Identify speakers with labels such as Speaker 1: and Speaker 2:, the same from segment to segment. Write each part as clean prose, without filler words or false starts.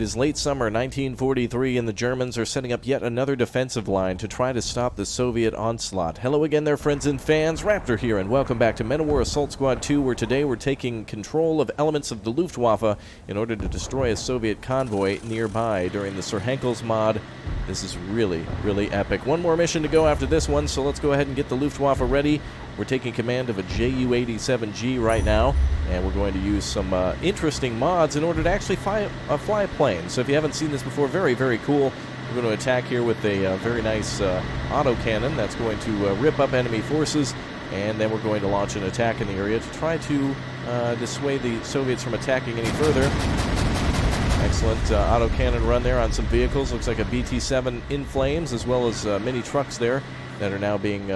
Speaker 1: It is late summer 1943, and the Germans are setting up yet another defensive line to try to stop the Soviet onslaught. Hello again there, friends and fans. Raptor here, and welcome back to Men of War Assault Squad 2, where today we're taking control of elements of the Luftwaffe in order to destroy a Soviet convoy nearby during the Sir Henkel's mod. This is really, really epic. One more mission to go after this one, so let's go ahead and get the Luftwaffe ready. We're taking command of a Ju-87G right now, and we're going to use some interesting mods in order to actually fly a plane. So if you haven't seen this before, very, very cool. We're going to attack here with a very nice autocannon that's going to rip up enemy forces, and then we're going to launch an attack in the area to try to dissuade the Soviets from attacking any further. Excellent autocannon run there on some vehicles. Looks like a BT-7 in flames, as well as many trucks there that are now being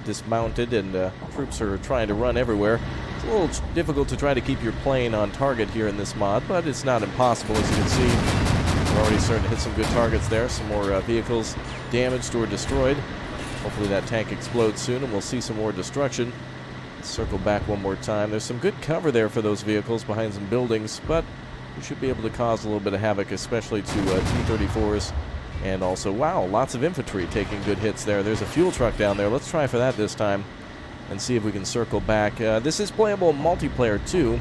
Speaker 1: dismounted, and troops are trying to run everywhere. It's a little difficult to try to keep your plane on target here in this mod, but it's not impossible. As you can see, we're already starting to hit some good targets there. Some more vehicles damaged or destroyed. Hopefully that tank explodes soon and we'll see some more destruction. Let's circle back one more time. There's some good cover there for those vehicles behind some buildings, but we should be able to cause a little bit of havoc, especially to T-34s. And also, wow, lots of infantry taking good hits there. There's a fuel truck down there. Let's try for that this time and see if we can circle back. This is playable multiplayer too.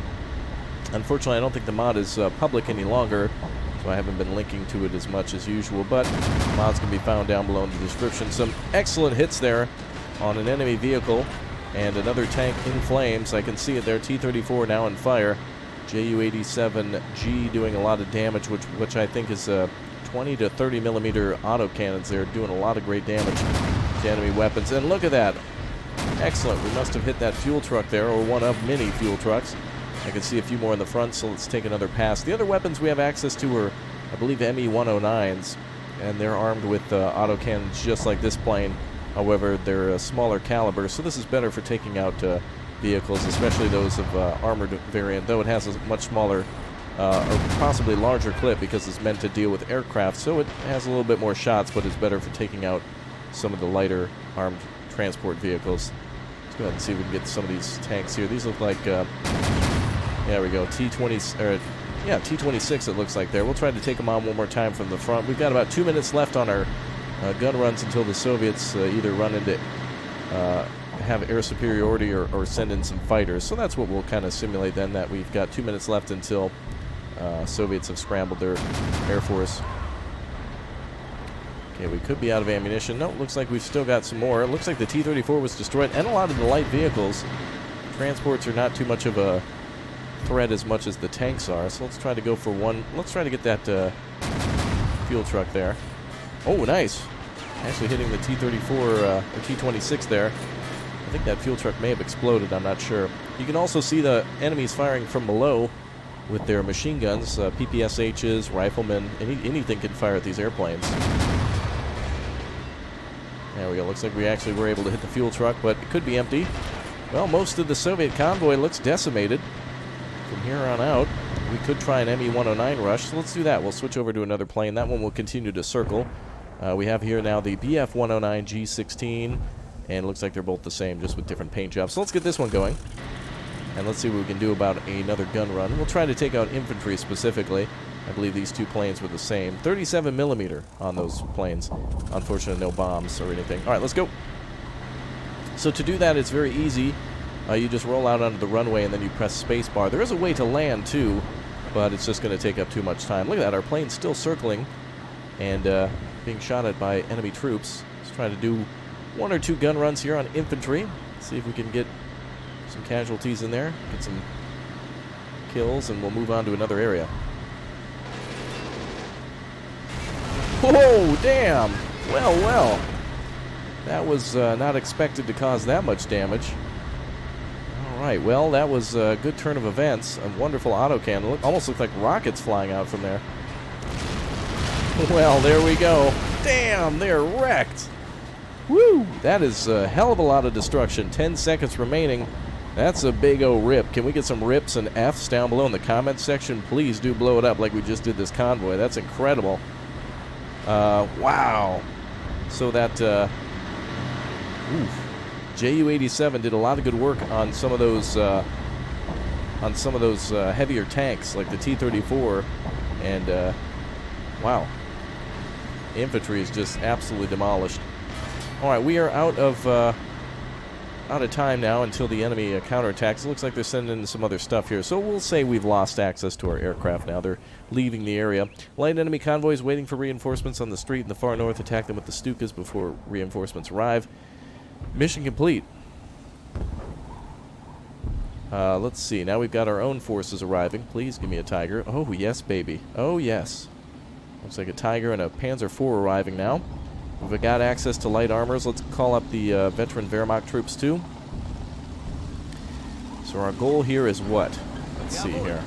Speaker 1: Unfortunately, I don't think the mod is public any longer, so I haven't been linking to it as much as usual, but mods can be found down below in the description. Some excellent hits there on an enemy vehicle and another tank in flames. I can see it there. T-34 now on fire. Ju-87G doing a lot of damage, which I think is 20 to 30 millimeter autocannons there, doing a lot of great damage to enemy weapons. And look at that. Excellent. We must have hit that fuel truck there, or one of many fuel trucks. I can see a few more in the front, so let's take another pass. The other weapons we have access to are, I believe, ME-109s, and they're armed with autocannons just like this plane. However, they're a smaller caliber, so this is better for taking out vehicles, especially those of armored variant, though it has a much smaller or possibly larger clip because it's meant to deal with aircraft, so it has a little bit more shots, but it's better for taking out some of the lighter armed transport vehicles. Let's go ahead and see if we can get some of these tanks here. These look like, there we go, T-26 it looks like there. We'll try to take them on one more time from the front. We've got about 2 minutes left on our gun runs until the Soviets either run into have air superiority or send in some fighters. So that's what we'll kind of simulate then, that we've got 2 minutes left until Soviets have scrambled their air force. Okay, we could be out of ammunition. No, looks like we've still got some more. It looks like the T-34 was destroyed, and a lot of the light vehicles. Transports are not too much of a threat as much as the tanks are, so let's try to go for one. Let's try to get that fuel truck there. Oh, nice. Actually hitting the T-34 or T-26 there. I think that fuel truck may have exploded, I'm not sure. You can also see the enemies firing from below with their machine guns, PPSHs, riflemen, anything can fire at these airplanes. There we go. Looks like we actually were able to hit the fuel truck, but it could be empty. Well, most of the Soviet convoy looks decimated. From here on out, we could try an ME-109 rush, so let's do that. We'll switch over to another plane. That one will continue to circle. We have here now the Bf-109 G16, and it looks like they're both the same, just with different paint jobs. So let's get this one going, and let's see what we can do about another gun run. We'll try to take out infantry specifically. I believe these two planes were the same. 37 millimeter on those planes. Unfortunately, no bombs or anything. All right, let's go. So to do that, it's very easy. You just roll out onto the runway and then you press spacebar. There is a way to land too, but it's just going to take up too much time. Look at that, our plane's still circling and being shot at by enemy troops. Let's try to do one or two gun runs here on infantry. See if we can get some casualties in there, get some kills, and we'll move on to another area. Whoa, damn! Well. That was not expected to cause that much damage. Alright, well, that was a good turn of events. A wonderful autocannon. Almost looked like rockets flying out from there. Well, there we go. Damn, they're wrecked! Woo! That is a hell of a lot of destruction. 10 seconds remaining. That's a big old rip. Can we get some rips and Fs down below in the comments section? Please do blow it up like we just did this convoy. That's incredible. Wow. So that Ju-87 did a lot of good work on some of those heavier tanks like the T-34, and Wow. Infantry is just absolutely demolished. All right, we are out of time now until the enemy counterattacks. It looks like they're sending in some other stuff here, so we'll say we've lost access to our aircraft now. They're leaving the area. Light enemy convoys waiting for reinforcements on the street in the far north. Attack them with the Stukas before reinforcements arrive. Mission complete. Let's see. Now we've got our own forces arriving. Please give me a Tiger. Oh, yes, baby. Oh, yes. Looks like a Tiger and a Panzer IV arriving now. We've got access to light armors. Let's call up the veteran Wehrmacht troops, too. So our goal here is what? Let's see here.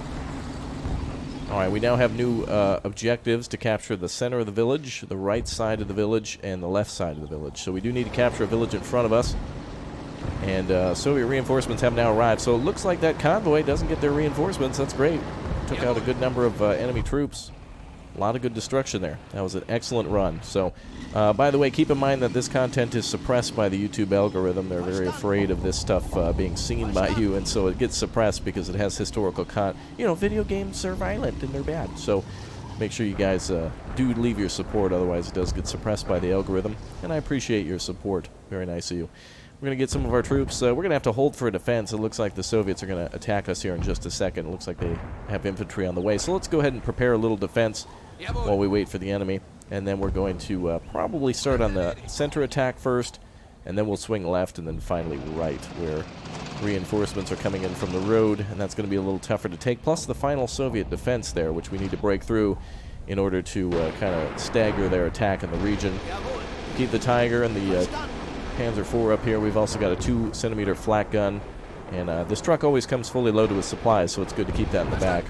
Speaker 1: Alright, we now have new objectives to capture the center of the village, the right side of the village, and the left side of the village. So we do need to capture a village in front of us. And Soviet reinforcements have now arrived. So it looks like that convoy doesn't get their reinforcements. That's great. Took out a good number of enemy troops. A lot of good destruction there. That was an excellent run. So, by the way, keep in mind that this content is suppressed by the YouTube algorithm. They're very afraid of this stuff being seen by you, and so it gets suppressed because it has historical You know, video games are violent and they're bad. So make sure you guys do leave your support, otherwise it does get suppressed by the algorithm. And I appreciate your support. Very nice of you. We're going to get some of our troops. We're going to have to hold for a defense. It looks like the Soviets are going to attack us here in just a second. It looks like they have infantry on the way. So let's go ahead and prepare a little defense while we wait for the enemy. And then we're going to probably start on the center attack first, and then we'll swing left, and then finally right, where reinforcements are coming in from the road, and that's going to be a little tougher to take. Plus the final Soviet defense there, which we need to break through in order to kind of stagger their attack in the region. Keep the Tiger and the Panzer IV up here. We've also got a 2-centimeter flak gun, and this truck always comes fully loaded with supplies, so it's good to keep that in the back.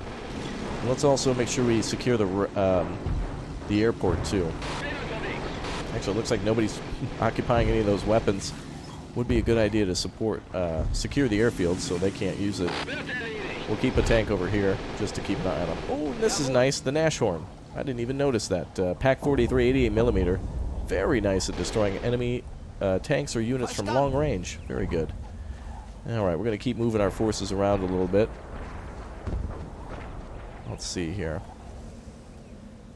Speaker 1: And let's also make sure we secure the airport too. Actually, it looks like nobody's occupying any of those weapons. Would be a good idea to secure the airfield so they can't use it. We'll keep a tank over here just to keep an eye on them. Oh, this is nice, the Nashorn. I didn't even notice that. Pak-43 88mm. Very nice at destroying enemy tanks or units from long range. Very good. Alright, we're going to keep moving our forces around a little bit. Let's see here.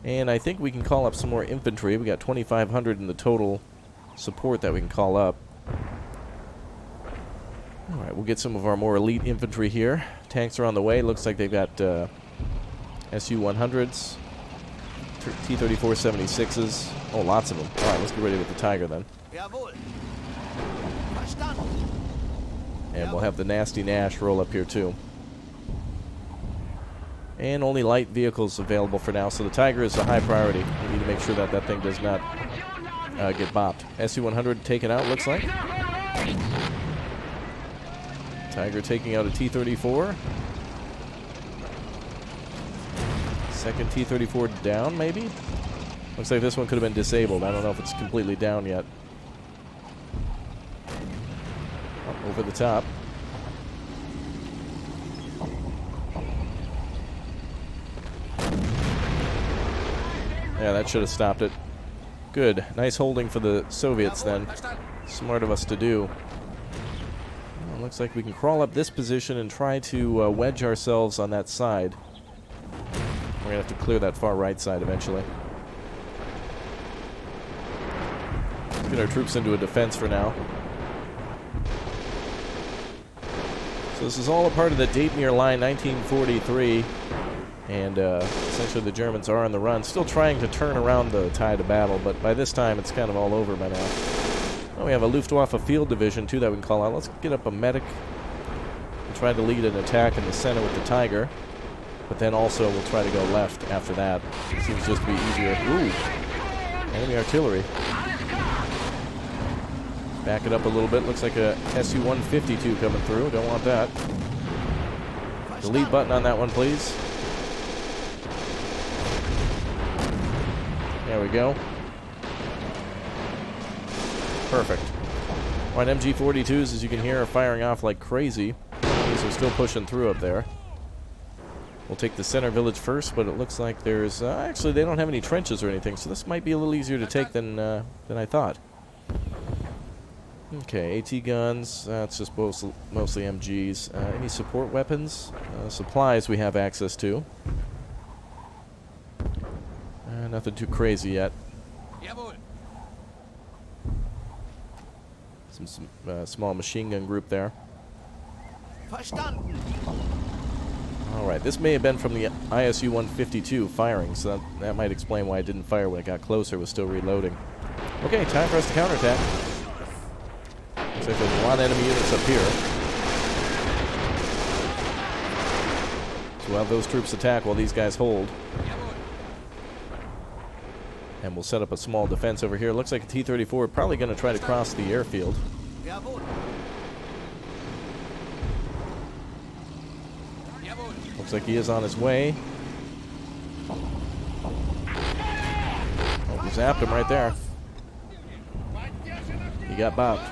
Speaker 1: And I think we can call up some more infantry. We got 2,500 in the total support that we can call up. Alright, we'll get some of our more elite infantry here. Tanks are on the way. Looks like they've got Su-100s, T-34-76s. Oh, lots of them. Alright, let's get ready with the Tiger then. And we'll have the nasty Nash roll up here too. And only light vehicles available for now, so the Tiger is a high priority. We need to make sure that that thing does not get bopped. Su-100 taken out, looks like. Tiger taking out a T-34. Second T-34 down, maybe? Looks like this one could have been disabled. I don't know if it's completely down yet. Oh, over the top. Yeah, that should have stopped it. Good. Nice holding for the Soviets then. Smart of us to do. Well, looks like we can crawl up this position and try to wedge ourselves on that side. We're going to have to clear that far right side eventually. Get our troops into a defense for now. So this is all a part of the Dayton Line 1943. And essentially the Germans are on the run, still trying to turn around the tide of battle, but by this time it's kind of all over by now. Oh, we have a Luftwaffe field division too that we can call out. Let's get up a medic and try to lead an attack in the center with the Tiger, but then also we'll try to go left after that. It seems just to be easier. Ooh, enemy artillery. Back it up a little bit. Looks like a Su-152 coming through. Don't want that. Delete button on that one, please. There we go. Perfect. Alright, MG-42s, as you can hear, are firing off like crazy. These are still pushing through up there. We'll take the center village first, but it looks like there's... actually, they don't have any trenches or anything, so this might be a little easier to take than I thought. Okay, AT guns. That's just mostly MGs. Any support weapons? Supplies we have access to. Nothing too crazy yet. Some small machine gun group there. Alright, this may have been from the ISU-152 firing, so that might explain why it didn't fire when it got closer. It was still reloading. Okay, time for us to counterattack. Looks like there's a lot of enemy units up here. So we'll have those troops attack while these guys hold. And we'll set up a small defense over here. Looks like a T-34 probably going to try to cross the airfield. Looks like he is on his way. Oh, we zapped him right there. He got bopped.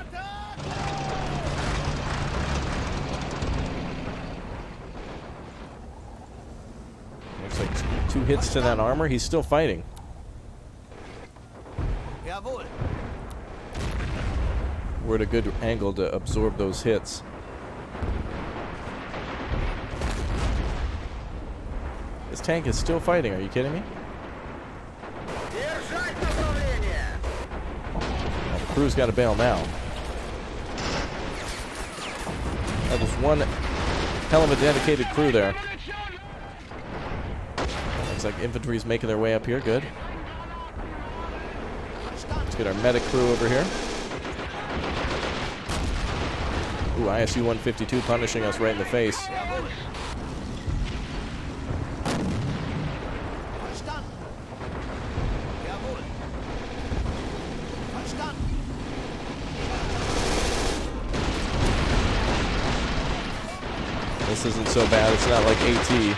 Speaker 1: Looks like 2 hits to that armor. He's still fighting. We're at a good angle to absorb those hits. This tank is still fighting. Are you kidding me? Well, the crew's got to bail now. That was one hell of a dedicated crew there. Looks like infantry's making their way up here. Good. Let's get our medic crew over here. Ooh, ISU-152 punishing us right in the face. This isn't so bad. It's not like AT.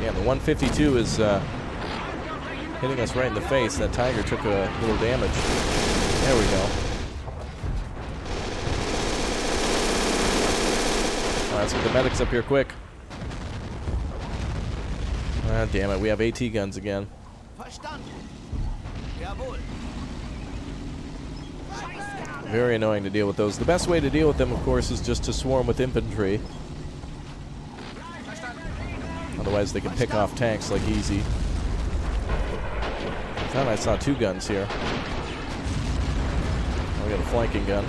Speaker 1: Yeah, the 152 is hitting us right in the face. That Tiger took a little damage. There we go. All right, let's get the medics up here quick. Ah, damn it, we have AT guns again. Very annoying to deal with those. The best way to deal with them, of course, is just to swarm with infantry. Otherwise, they can pick off tanks like easy. I thought I saw 2 guns here. Oh, we got a flanking gun.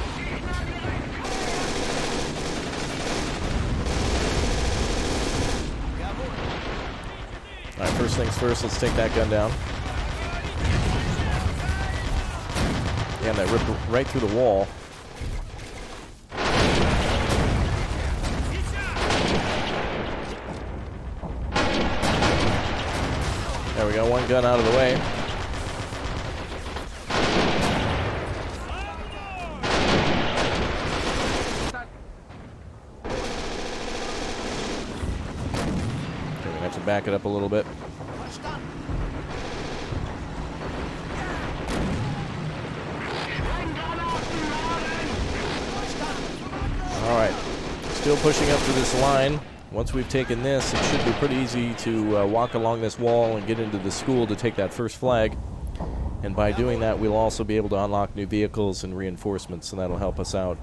Speaker 1: Alright, first things first, let's take that gun down. Damn, that ripped right through the wall. There we go, one gun out of the way. Okay, we're gonna have to back it up a little bit. Alright, still pushing up to this line. Once we've taken this, it should be pretty easy to walk along this wall and get into the school to take that first flag. And by doing that, we'll also be able to unlock new vehicles and reinforcements, and that'll help us out.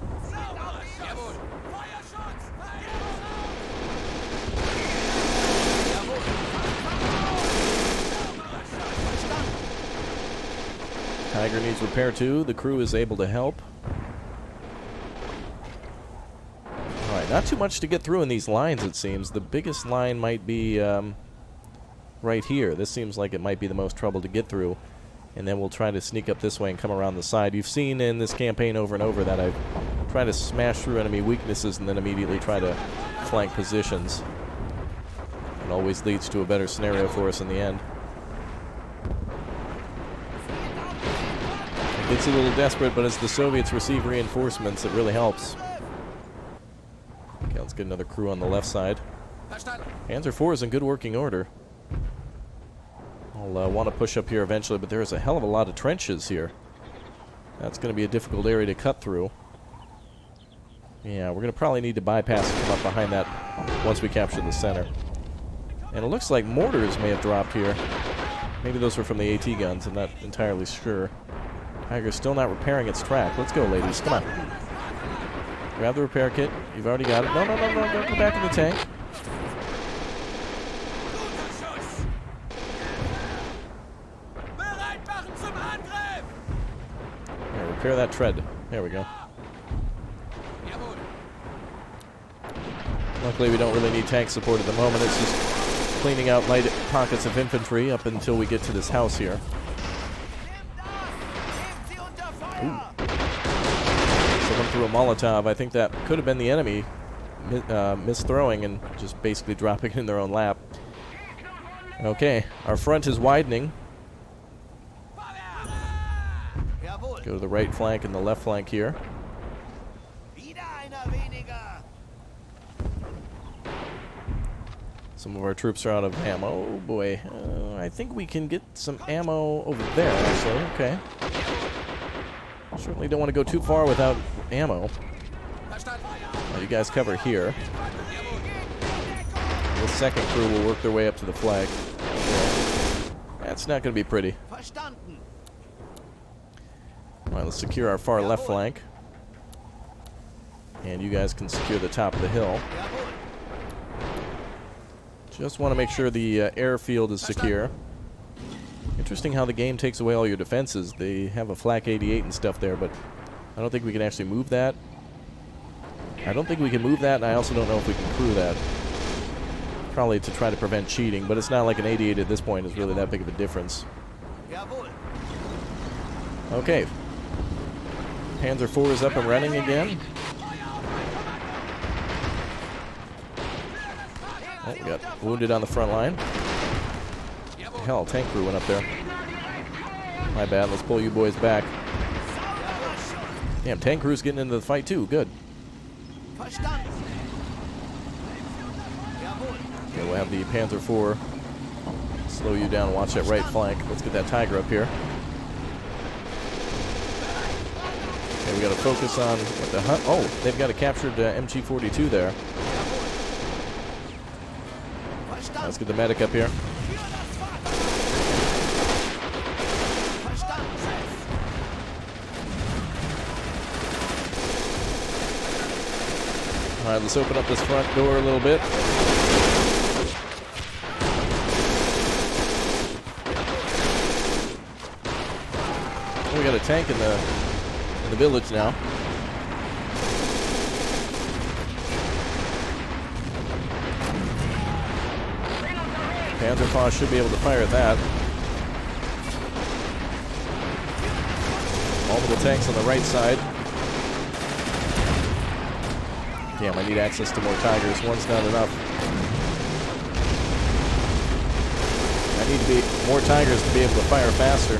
Speaker 1: Tiger needs repair too. The crew is able to help. Not too much to get through in these lines, it seems. The biggest line might be right here. This seems like it might be the most trouble to get through. And then we'll try to sneak up this way and come around the side. You've seen in this campaign over and over that I've tried to smash through enemy weaknesses and then immediately try to flank positions. It always leads to a better scenario for us in the end. It gets a little desperate, but as the Soviets receive reinforcements, it really helps. Okay, let's get another crew on the left side. Panzer IV is in good working order. I'll want to push up here eventually, but there's a hell of a lot of trenches here. That's going to be a difficult area to cut through. Yeah, we're going to probably need to bypass and come up behind that once we capture the center. And it looks like mortars may have dropped here. Maybe those were from the AT guns, I'm not entirely sure. Tiger's still not repairing its track. Let's go, ladies. Come on. Grab the repair kit. You've already got it. No, no, no, no. Don't go back in the tank. Yeah, repair that tread. There we go. Luckily, we don't really need tank support at the moment. It's just cleaning out light pockets of infantry up until we get to this house here. Ooh. Someone threw a Molotov. I think that could have been the enemy misthrowing and just basically dropping it in their own lap. Okay, our front is widening. Go to the right flank and the left flank here. Some of our troops are out of ammo. Oh boy. I think we can get some ammo over there, actually. Okay. Certainly don't want to go too far without ammo. You guys cover here. The second crew will work their way up to the flag. That's not going to be pretty. Alright, let's secure our far left flank. And you guys can secure the top of the hill. Just want to make sure the airfield is secure. Interesting how the game takes away all your defenses. They have a flak 88 and stuff there, but I don't think we can actually move that. I don't think we can move that, and I also don't know if we can crew that. Probably to try to prevent cheating, but it's not like an 88 at this point is really that big of a difference. Okay. Panzer IV is up and running again. Oh, we got wounded on the front line. Hell, tank crew went up there. My bad, let's pull you boys back. Damn, tank crew's getting into the fight too, good. Okay, we'll have the Panzer IV slow you down, watch that right flank. Let's get that Tiger up here. Okay, we gotta focus on what the hunt. Oh, they've got a captured MG42 there. Let's get the medic up here. Alright, let's open up this front door a little bit. We got a tank in the village now. Panzer IV should be able to fire that. Multiple tanks on the right side. Damn, I need access to more Tigers. One's not enough. I need to be more Tigers to be able to fire faster.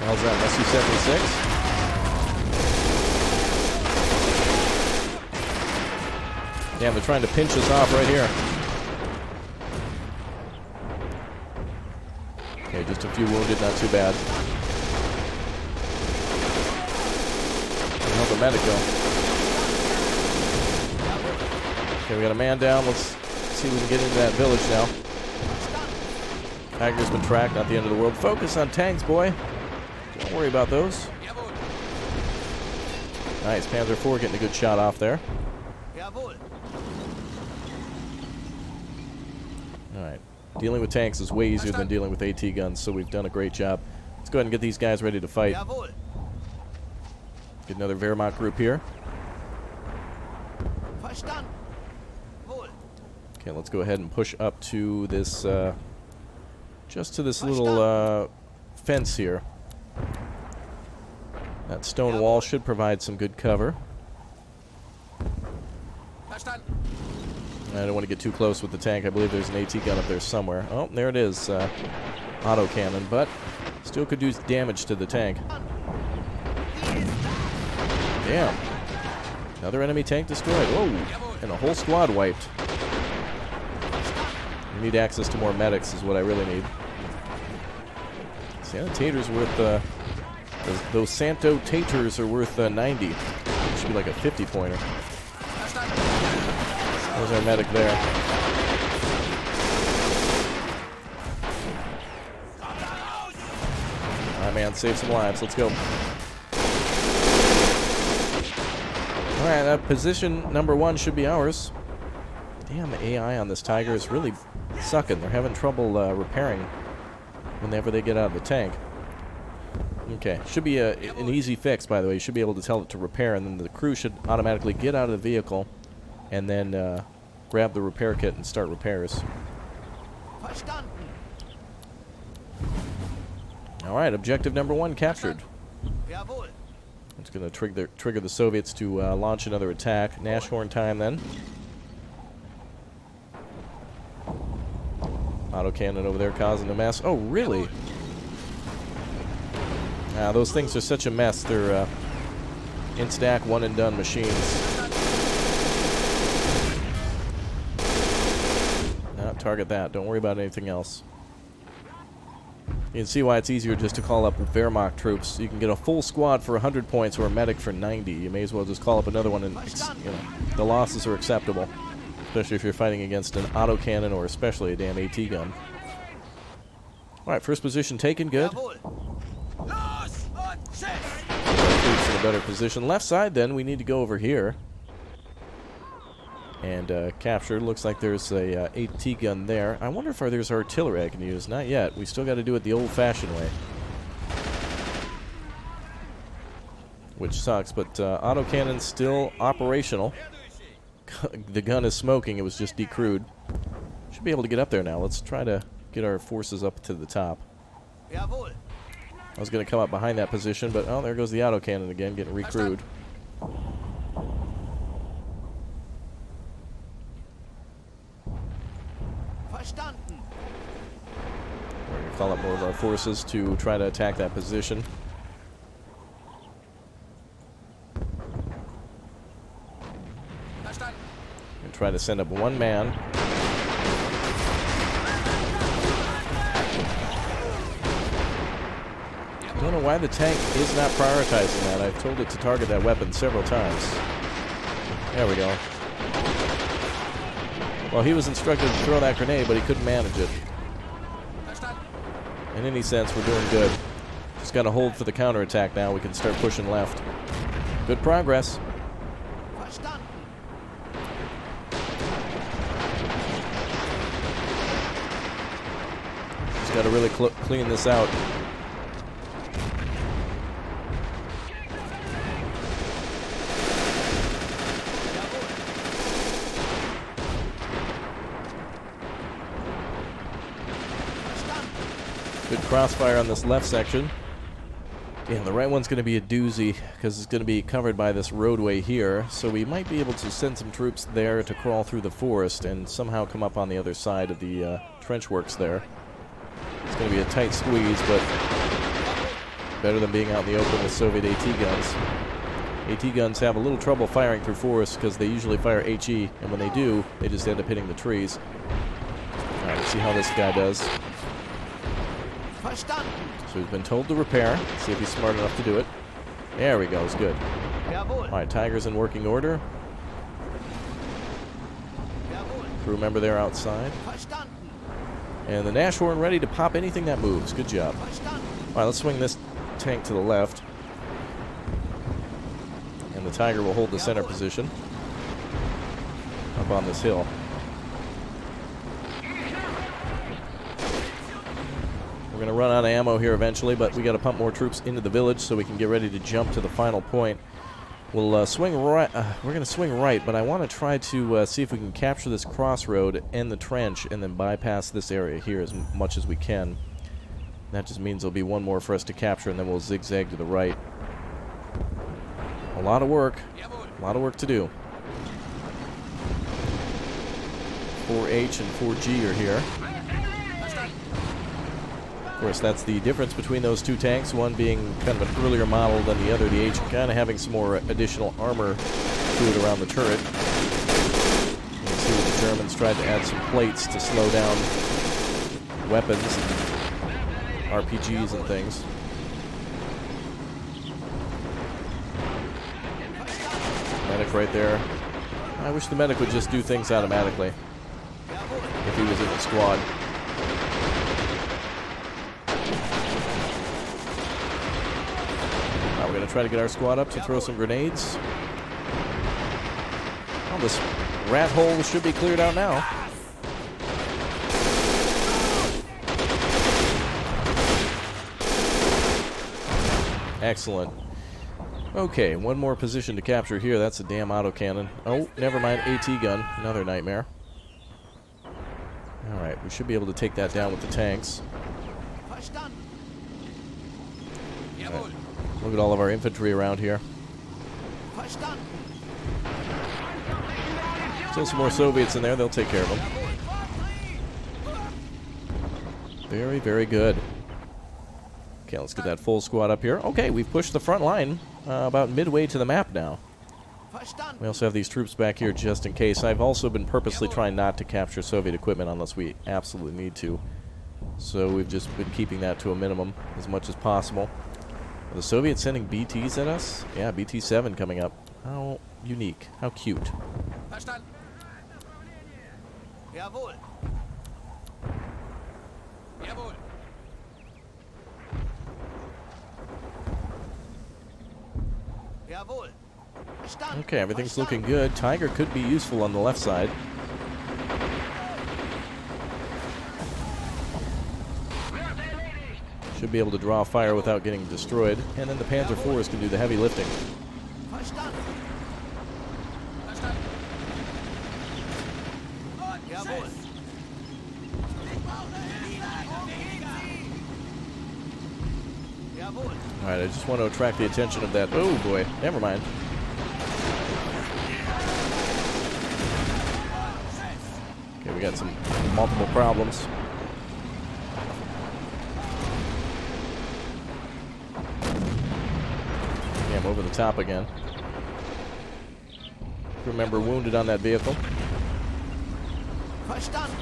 Speaker 1: How's that, SU-76? Damn, they're trying to pinch us off right here. Okay, just a few wounded, not too bad. How'd the medic go? Okay, we got a man down. Let's see if we can get into that village now. Tiger's been tracked, not the end of the world. Focus on tanks, boy. Don't worry about those. Nice, Panzer IV getting a good shot off there. Alright, dealing with tanks is way easier than dealing with AT guns, so we've done a great job. Let's go ahead and get these guys ready to fight. Get another Wehrmacht group here. Okay, let's go ahead and push up to this, just to this little fence here. That stone wall should provide some good cover. I don't want to get too close with the tank. I believe there's an AT gun up there somewhere. Oh, there it is. Auto cannon, but still could do damage to the tank. Damn. Another enemy tank destroyed. Whoa. And a whole squad wiped. We need access to more medics is what I really need. Sanitators worth, those Santo Taters are worth 90. It should be like a 50-pointer. There's our medic there. Alright, man, save some lives. Let's go. Alright, that position number 1 should be ours. Damn, the AI on this Tiger is really sucking. They're having trouble repairing whenever they get out of the tank. Okay, should be an easy fix, by the way. You should be able to tell it to repair, and then the crew should automatically get out of the vehicle and then grab the repair kit and start repairs. Alright, objective number 1 captured. It's going to trigger the Soviets to launch another attack. Nashorn time then. Autocannon over there causing a mess. Oh, really? Those things are such a mess. They're in-stack, one-and-done machines. Target that. Don't worry about anything else. You can see why it's easier just to call up Wehrmacht troops. You can get a full squad for 100 points or a medic for 90. You may as well just call up another one, and the losses are acceptable. Especially if you're fighting against an autocannon or especially a damn AT gun. Alright, first position taken. Good. Troops in a better position. Left side, then, we need to go over here. And capture. Looks like there's a AT gun there. I wonder if there's artillery I can use. Not yet. We still got to do it the old-fashioned way. Which sucks, but autocannon's still operational. The gun is smoking. It was just decrewed. Should be able to get up there now. Let's try to get our forces up to the top. I was going to come up behind that position, but oh, there goes the autocannon again, getting recrewed. We're going to call up more of our forces to try to attack that position. And try to send up one man. I don't know why the tank is not prioritizing that. I've told it to target that weapon several times. There we go. Well, he was instructed to throw that grenade, but he couldn't manage it. In any sense, we're doing good. Just got to hold for the counterattack now. We can start pushing left. Good progress. Just got to really clean this out. Good crossfire on this left section. Damn, the right one's going to be a doozy because it's going to be covered by this roadway here. So we might be able to send some troops there to crawl through the forest and somehow come up on the other side of the trench works there. It's going to be a tight squeeze, but better than being out in the open with Soviet AT guns. AT guns have a little trouble firing through forests because they usually fire HE, and when they do, they just end up hitting the trees. Alright, let's see how this guy does. So he's been told to repair. Let's see if he's smart enough to do it. There we go. It's good. Alright, Tiger's in working order. Crew member there outside. And the Nashorn ready to pop anything that moves. Good job. Alright, let's swing this tank to the left. And the Tiger will hold the center position up on this hill. We're going to run out of ammo here eventually, but we got to pump more troops into the village so we can get ready to jump to the final point. We'll swing right. We're going to swing right, but I want to try to see if we can capture this crossroad and the trench, and then bypass this area here as much as we can. That just means there'll be one more for us to capture, and then we'll zigzag to the right. A lot of work. A lot of work to do. 4H and 4G are here. Of course, that's the difference between those two tanks, one being kind of an earlier model than the other, the H kind of having some more additional armor to it around the turret. You can see the Germans tried to add some plates to slow down weapons and RPGs and things. Medic right there. I wish the medic would just do things automatically if he was in the squad. Now we're going to try to get our squad up to throw some grenades. Well, this rat hole should be cleared out now. Excellent. Okay, one more position to capture here. That's a damn autocannon. Oh, never mind. AT gun. Another nightmare. Alright, we should be able to take that down with the tanks. Right. Look at all of our infantry around here. Still some more Soviets in there. They'll take care of them. Very, very good. Okay, let's get that full squad up here. Okay, we've pushed the front line about midway to the map now. We also have these troops back here just in case. I've also been purposely trying not to capture Soviet equipment unless we absolutely need to. So we've just been keeping that to a minimum as much as possible. Are the Soviets sending BTs at us? Yeah, BT-7 coming up. How unique. How cute.
Speaker 2: Jawohl. Jawohl. Jawohl.
Speaker 1: Okay, everything's looking good. Tiger could be useful on the left side. Should be able to draw fire without getting destroyed. And then the Panzer IVs can do the heavy lifting. Alright, I just want to attract the attention of that. Oh boy, never mind. Okay, we got some multiple problems. Yeah, I'm over the top again. Remember, wounded on that vehicle.
Speaker 2: Verstanden.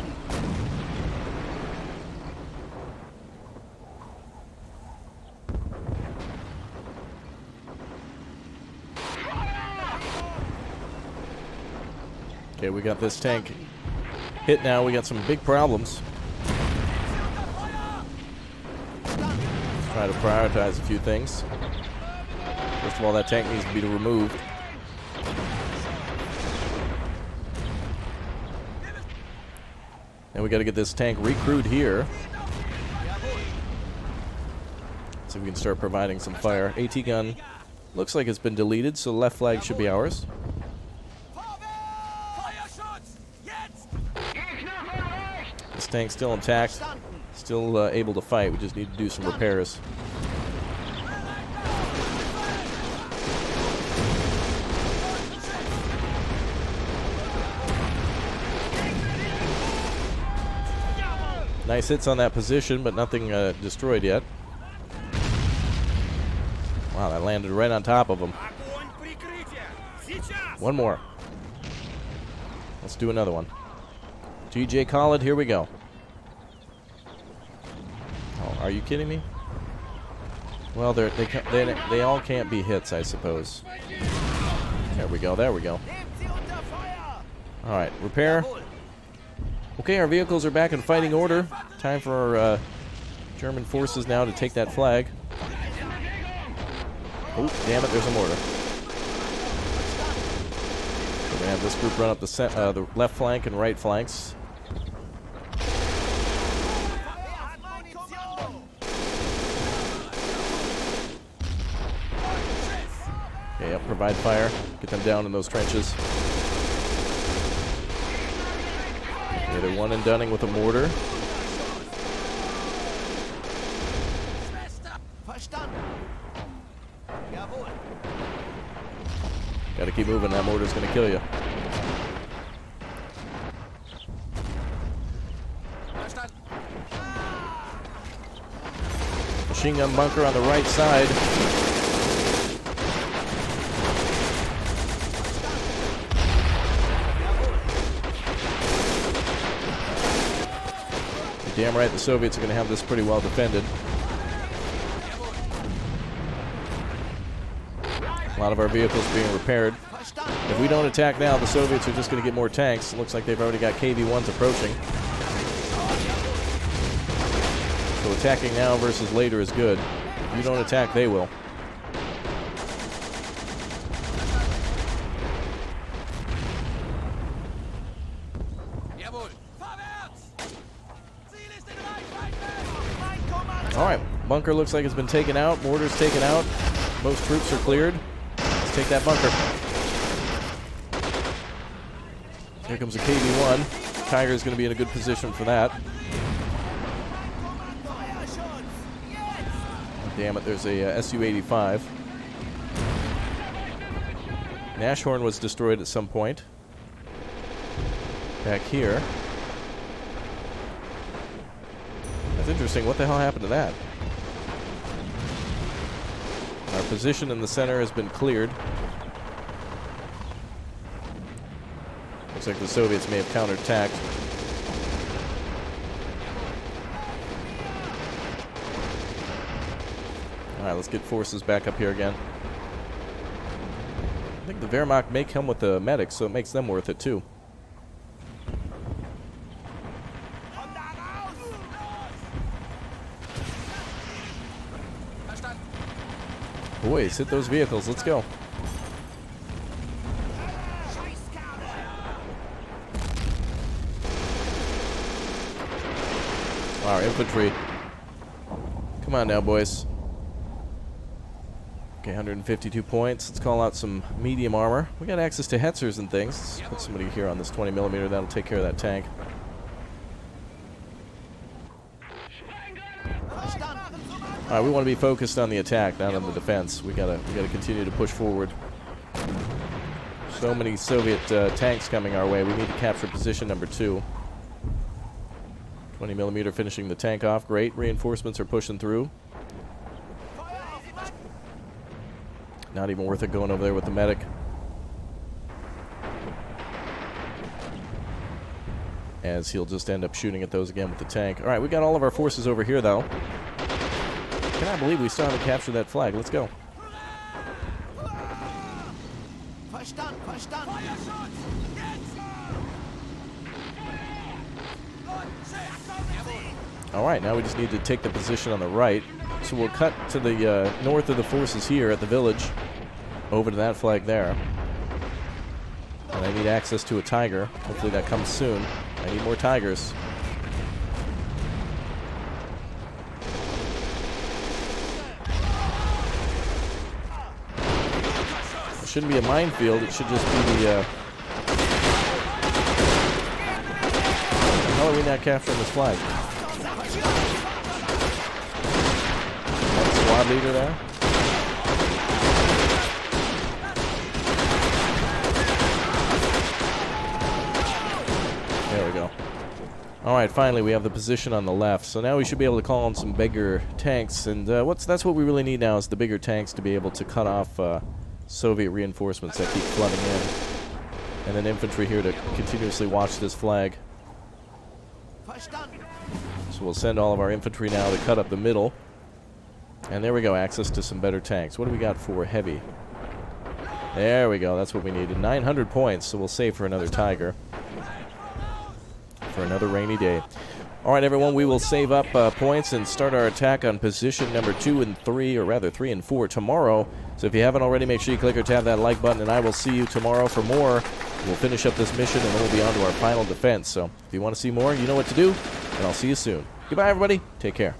Speaker 1: Okay, we got this tank hit now. We got some big problems. Let's try to prioritize a few things. First of all, that tank needs to be removed. And we got to get this tank recrewed here. So we can start providing some fire. AT gun looks like it's been deleted, so the left flag should be ours. This tank's still intact, still able to fight. We just need to do some repairs. Nice hits on that position, but nothing destroyed yet. Wow, that landed right on top of him. One more. Let's do another one. TJ Khalid, here we go. Oh, are you kidding me? Well, they all can't be hits, I suppose. There we go, there we go. Alright, repair. Okay, our vehicles are back in fighting order. Time for our German forces now to take that flag. Oh, damn it, there's a mortar. We're going to have this group run up the left flank and right flanks. Okay, yep, provide fire. Get them down in those trenches. Okay, they're one and dunning with a mortar. Gotta keep moving, that mortar's gonna kill you. Machine gun bunker on the right side. You're damn right the Soviets are gonna have this pretty well defended. A lot of our vehicles being repaired. If we don't attack now, the Soviets are just going to get more tanks. It looks like they've already got KV-1s approaching. So attacking now versus later is good. If you don't attack, they will. Alright, bunker looks like it's been taken out. Mortar's taken out. Most troops are cleared. Let's take that bunker. Here comes a KV-1. Tiger's going to be in a good position for that. Oh, damn it, there's a Su-85. Nashorn was destroyed at some point. Back here. That's interesting. What the hell happened to that? Our position in the center has been cleared. Looks like the Soviets may have counterattacked. Alright, let's get forces back up here again. I think the Wehrmacht may come with the medics, so it makes them worth it too. Boys, hit those vehicles. Let's go. Our infantry. Come on now, boys. Okay, 152 points. Let's call out some medium armor. We got access to Hetzers and things. Let's put somebody here on this 20mm. That'll take care of that tank. Alright, we want to be focused on the attack, not on the defense. We gotta continue to push forward. So many Soviet tanks coming our way. We need to capture position number 2. 20mm finishing the tank off. Great. Reinforcements are pushing through. Not even worth it going over there with the medic. As he'll just end up shooting at those again with the tank. Alright, we got all of our forces over here, though. I cannot believe we still haven't captured that flag. Let's go. Alright, now we just need to take the position on the right. So we'll cut to the north of the forces here at the village. Over to that flag there. And I need access to a Tiger. Hopefully that comes soon. I need more Tigers. It shouldn't be a minefield, it should just be the... How are we not capturing this flag? That squad leader there? There we go. Alright, finally we have the position on the left. So now we should be able to call on some bigger tanks. And that's what we really need now, is the bigger tanks to be able to cut off Soviet reinforcements that keep flooding in. And then infantry here to continuously watch this flag. So we'll send all of our infantry now to cut up the middle. And there we go, access to some better tanks. What do we got for heavy? There we go, that's what we needed. 900 points, so we'll save for another Tiger. For another rainy day. Alright everyone, we will save up points and start our attack on position number 2 and 3, or rather 3 and 4 tomorrow. So if you haven't already, make sure you click or tap that like button, and I will see you tomorrow for more. We'll finish up this mission and then we'll be on to our final defense. So if you want to see more, you know what to do, and I'll see you soon. Goodbye everybody, take care.